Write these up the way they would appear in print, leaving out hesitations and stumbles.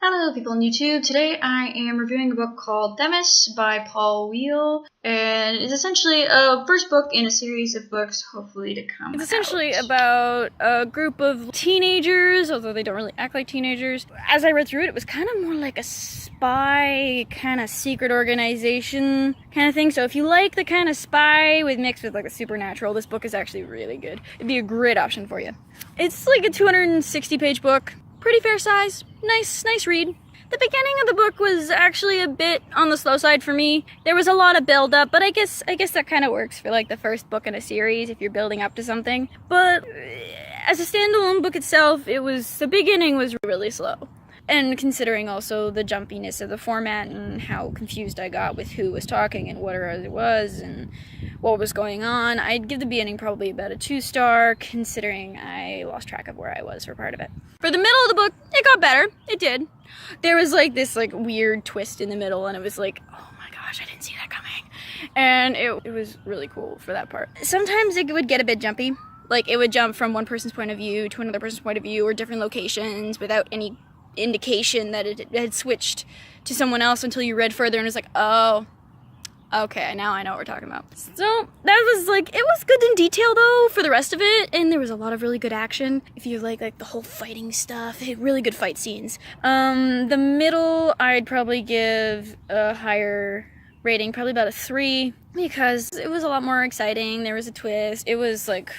Hello people on YouTube. Today I am reviewing a book called Themis by Weil, and it's essentially a first book in a series of books hopefully to come It's essentially out. about a group of teenagers, although they don't really act like teenagers. As I read through it, it was kind of more like a spy, kind of secret organization kind of thing. So if you like the kind of spy with mixed with like a supernatural, this book is actually really good. It'd be a great option for you. It's like a 260-page book. Pretty fair size. Nice read. The beginning of the book was actually a bit on the slow side for me. There was a lot of build up, but I guess that kind of works for like the first book in a series if you're building up to something. But as a standalone book itself, the beginning was really slow. And considering also the jumpiness of the format and how confused I got with who was talking and what it was and what was going on, I'd give the beginning probably about a 2-star, considering I lost track of where I was for part of it. For the middle of the book, it got better. It did. There was like this like weird twist in the middle, and it was like, oh my gosh, I didn't see that coming. And it was really cool for that part. Sometimes it would get a bit jumpy. Like it would jump from one person's point of view to another person's point of view, or different locations without any indication that it had switched to someone else until you read further and was like, oh, okay, now I know what we're talking about. So that was like, it was good in detail though for the rest of it, and there was a lot of really good action. If you like the whole fighting stuff, really good fight scenes. The middle I'd probably give a higher rating, probably about a 3, because it was a lot more exciting. There was a twist. It was like,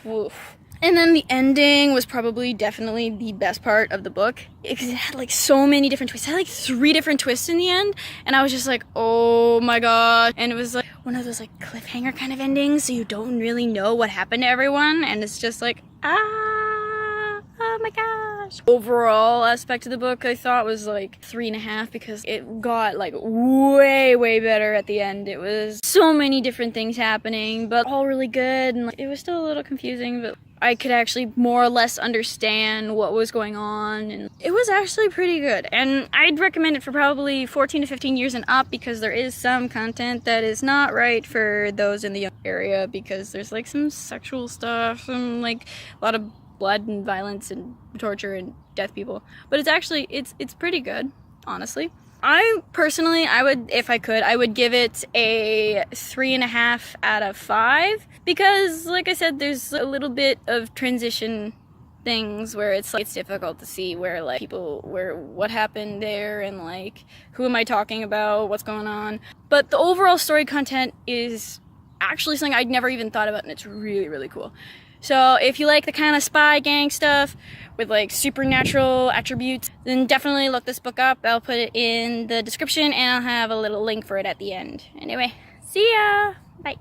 woof. And then the ending was probably definitely the best part of the book. It had like so many different twists. It had like 3 different twists in the end. And I was just like, oh my god. And it was like one of those like cliffhanger kind of endings. So you don't really know what happened to everyone. And it's just like, oh my gosh. Overall aspect of the book I thought was like 3.5, because it got like way better at the end. It was so many different things happening, but all really good. And like, it was still a little confusing, but I could actually more or less understand what was going on, and it was actually pretty good. And I'd recommend it for probably 14 to 15 years and up, because there is some content that is not right for those in the young area, because there's like some sexual stuff, some like a lot of blood and violence and torture and death people. But it's actually, it's pretty good, honestly. I personally, if I could, I would give it a 3.5 out of 5, because like I said, there's a little bit of transition things where it's like, it's difficult to see where like what happened there, and like, who am I talking about, what's going on. But the overall story content is actually something I'd never even thought about, and it's really cool. So if you like the kind of spy gang stuff with like supernatural attributes, then definitely look this book up. I'll put it in the description, and I'll have a little link for it at the end. Anyway, see ya! Bye!